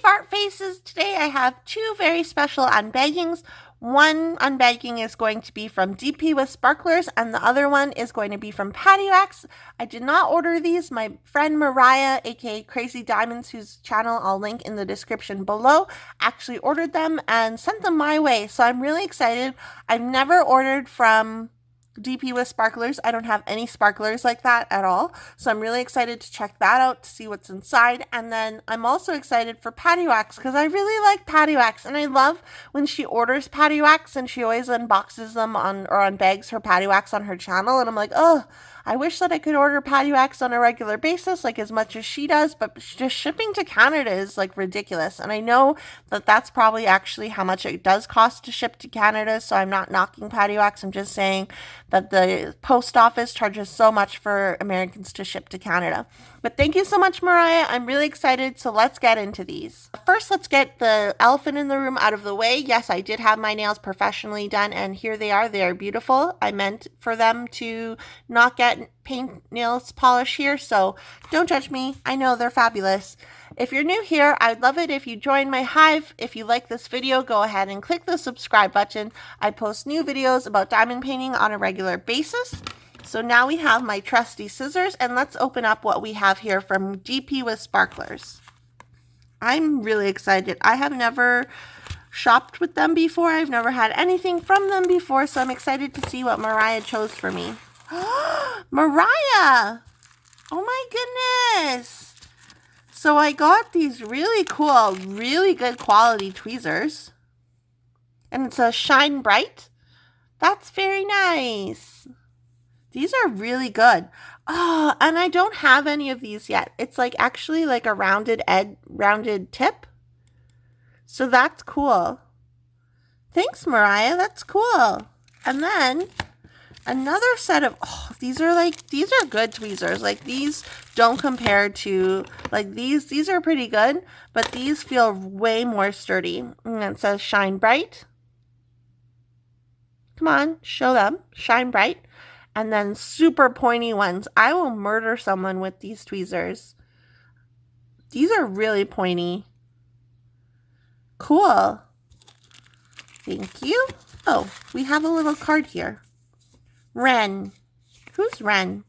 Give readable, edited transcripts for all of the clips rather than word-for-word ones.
fart faces. Today I have two very special unbaggings. One unbagging is going to be from DP with Sparklers and the other one is going to be from Paddy Waxx. I did not order these. My friend Meriah, aka Crazy Diamonds, whose channel I'll link in the description below, actually ordered them and sent them my way. So I'm really excited. I've never ordered from DP with sparklers. I don't have any sparklers like that at all. So I'm really excited to check that out to see what's inside. And then I'm also excited for Paddy Waxx because I really like Paddy Waxx. And I love when she orders Paddy Waxx and she always unboxes them on bags her Paddy Waxx on her channel. And I'm like, oh, I wish that I could order Paddy Waxx on a regular basis, like as much as she does, but just shipping to Canada is like ridiculous. And I know that that's probably actually how much it does cost to ship to Canada. So I'm not knocking Paddy Waxx. I'm just saying that the post office charges so much for Americans to ship to Canada. But thank you so much, Meriah. I'm really excited. So let's get into these. First, let's get the elephant in the room out of the way. Yes, I did have my nails professionally done, and here they are. They are beautiful. I meant for them to not get paint nails polish here, so don't judge me. I know they're fabulous. If you're new here, I'd love it if you join my hive. If you like this video, go ahead and click the subscribe button. I post new videos about diamond painting on a regular basis. So now we have my trusty scissors, and let's open up what we have here from DP with Sparklers. I'm really excited. I have never shopped with them before. I've never had anything from them before, so I'm excited to see what Meriah chose for me. Meriah! Oh my goodness! So I got these really cool, really good quality tweezers. And it's a Shine Bright. That's very nice. These are really good. Oh, and I don't have any of these yet. It's like actually like a rounded tip. So that's cool. Thanks, Meriah. That's cool. And then another set of, these are good tweezers. Like these don't compare to, like these are pretty good, but these feel way more sturdy. And it says Shine Bright. Come on, show them. Shine Bright. And then super pointy ones. I will murder someone with these tweezers. These are really pointy. Cool. Thank you. Oh, we have a little card here. Ren. Who's Ren?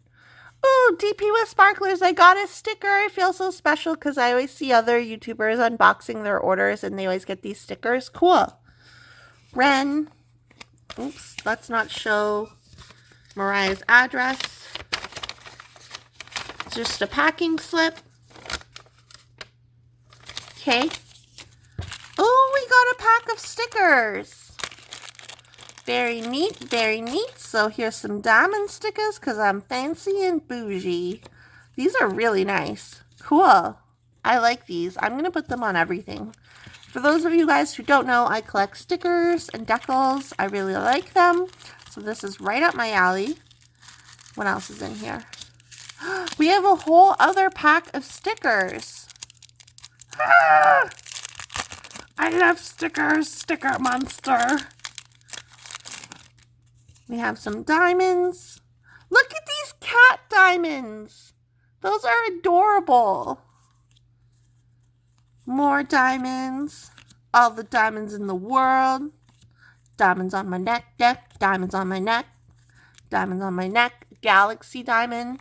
Oh, DP with Sparklers. I got a sticker. I feel so special because I always see other YouTubers unboxing their orders and they always get these stickers. Cool. Ren. Oops, let's not show Meriah's address. It's just a packing slip. Okay. Oh, we got a pack of stickers. Very neat, very neat. So here's some diamond stickers because I'm fancy and bougie. These are really nice. Cool. I like these. I'm going to put them on everything. For those of you guys who don't know, I collect stickers and decals. I really like them. So this is right up my alley. What else is in here? We have a whole other pack of stickers. Ah! I love stickers, sticker monster. We have some diamonds. Look at these cat diamonds. Those are adorable. More diamonds. All the diamonds in the world. Diamonds on my neck, diamonds on my neck, diamonds on my neck, galaxy diamond.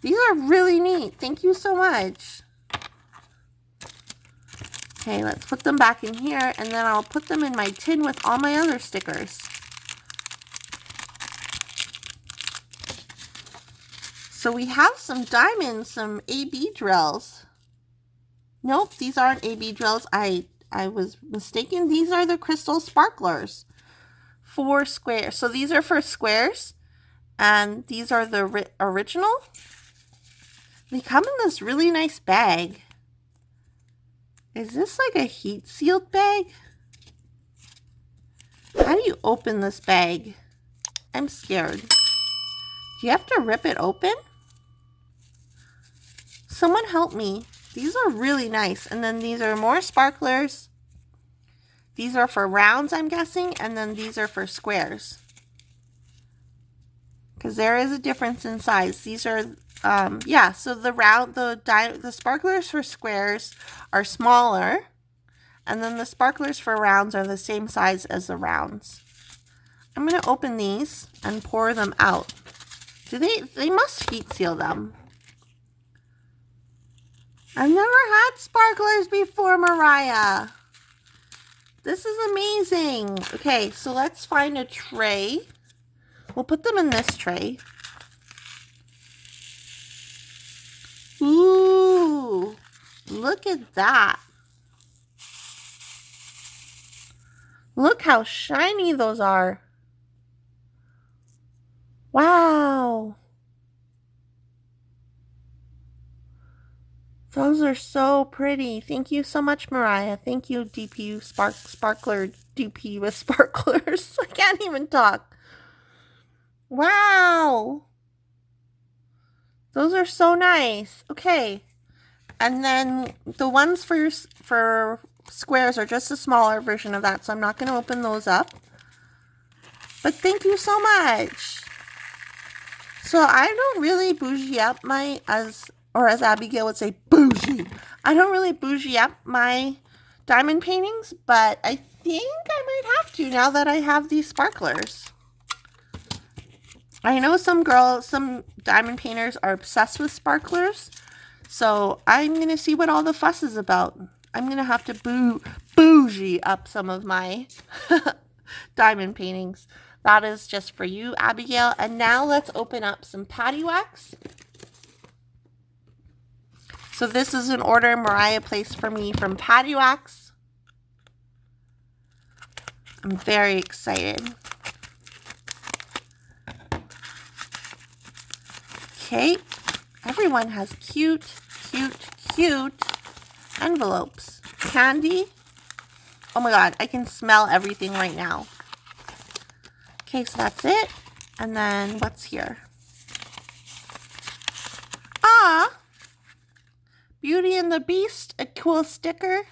These are really neat. Thank you so much. Okay, let's put them back in here, and then I'll put them in my tin with all my other stickers. So we have some diamonds, some AB drills. Nope, these aren't AB drills. I was mistaken. These are the crystal sparklers for squares. So these are for squares, and these are the original. They come in this really nice bag. Is this like a heat-sealed bag? How do you open this bag? I'm scared. Do you have to rip it open? Someone help me. These are really nice. And then these are more sparklers. These are for rounds, I'm guessing. And then these are for squares. because there is a difference in size. These are, yeah, so the sparklers for squares are smaller, and then the sparklers for rounds are the same size as the rounds. I'm going to open these and pour them out. They must heat seal them. I've never had sparklers before, Meriah. This is amazing. Okay, so let's find a tray. We'll put them in this tray. Ooh, look at that. Look how shiny those are. Wow. Those are so pretty. Thank you so much, Meriah. Thank you, DP Sparkler, DP with sparklers. I can't even talk. Wow. Those are so nice. Okay. And then the ones for squares are just a smaller version of that, so I'm not going to open those up. But thank you so much. So I don't really bougie up my, as Abigail would say, bougie. I don't really bougie up my diamond paintings, but I think I might have to now that I have these sparklers. I know some diamond painters are obsessed with sparklers, so I'm going to see what all the fuss is about. I'm going to have to bougie up some of my diamond paintings. That is just for you, Abigail. And now let's open up some Paddy Waxx. So this is an order Meriah placed for me from Paddy Waxx. I'm very excited. Okay, everyone has cute envelopes. Candy. Oh my god, I can smell everything right now. Okay, so that's it. And then what's here? Beauty and the Beast, a cool sticker.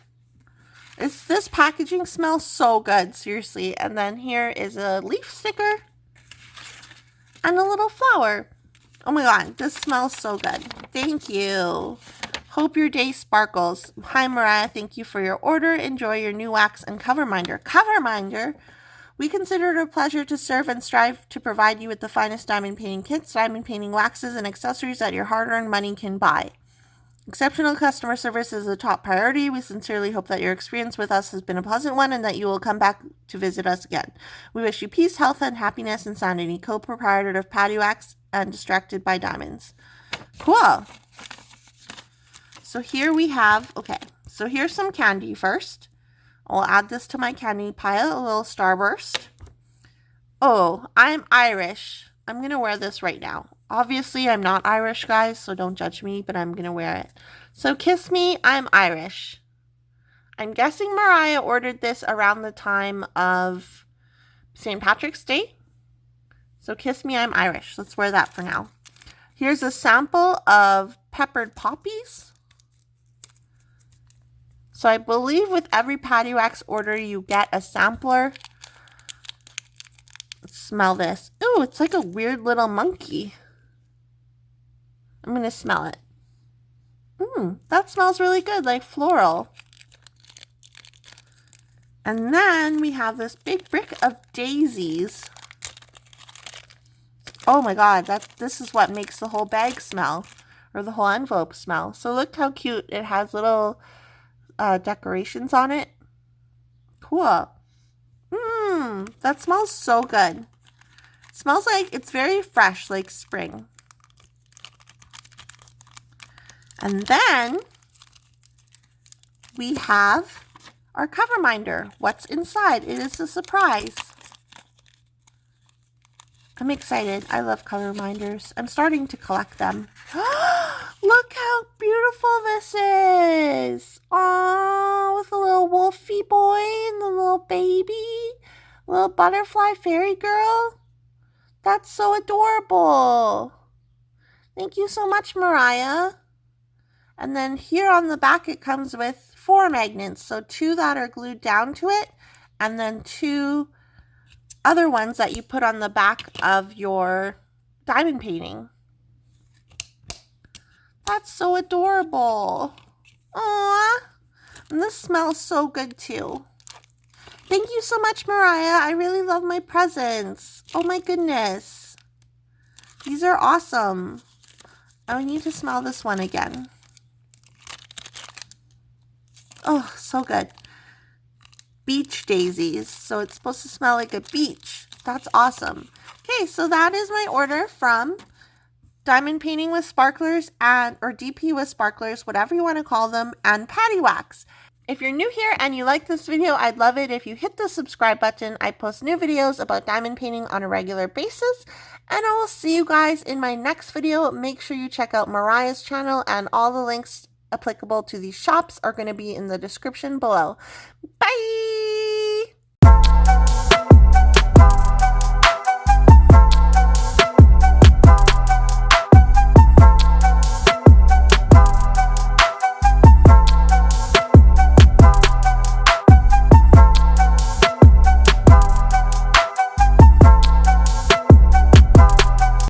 This packaging smells so good, seriously. And then here is a leaf sticker and a little flower. Oh my god, this smells so good. Thank you. Hope your day sparkles. Hi, Meriah. Thank you for your order. Enjoy your new wax and cover minder. Cover minder? We consider it a pleasure to serve and strive to provide you with the finest diamond painting kits, diamond painting waxes, and accessories that your hard-earned money can buy. Exceptional customer service is a top priority. We sincerely hope that your experience with us has been a pleasant one and that you will come back to visit us again. We wish you peace, health, and happiness and sanity. Co-proprietor of Paddy Waxx and Distracted by Diamonds. Cool. So here we have, okay, so here's some candy first. I'll add this to my candy pile, a little starburst. Oh, I'm Irish. I'm going to wear this right now. Obviously, I'm not Irish, guys, so don't judge me, but I'm going to wear it. So, Kiss Me, I'm Irish. I'm guessing Meriah ordered this around the time of St. Patrick's Day. So, Kiss Me, I'm Irish. Let's wear that for now. Here's a sample of peppered poppies. So, I believe with every Paddy Waxx order, you get a sampler. Let's smell this. Ooh, it's like a weird little monkey. I'm going to smell it. That smells really good, like floral. And then we have this big brick of daisies. Oh my god, this is what makes the whole bag smell, or the whole envelope smell. So look how cute. It has little decorations on it. Cool. That smells so good. It smells like it's very fresh, like spring. And then we have our cover minder. What's inside? It is a surprise. I'm excited. I love cover minders. I'm starting to collect them. Look how beautiful this is. Aww, with a little wolfy boy and the little baby. Little butterfly fairy girl. That's so adorable. Thank you so much, Meriah. And then here on the back, it comes with 4 magnets. So 2 that are glued down to it, and then 2 other ones that you put on the back of your diamond painting. That's so adorable. Aww. And this smells so good too. Thank you so much, Meriah. I really love my presents. Oh my goodness. These are awesome. I need to smell this one again. Oh, so good. Beach daisies. So it's supposed to smell like a beach. That's awesome. Okay, so that is my order from Diamond Painting with Sparklers or DP with Sparklers, whatever you want to call them, and Paddy Waxx. If you're new here and you like this video, I'd love it if you hit the subscribe button. I post new videos about diamond painting on a regular basis, and I will see you guys in my next video. Make sure you check out Meriah's channel, and all the links applicable to these shops are going to be in the description below. Bye!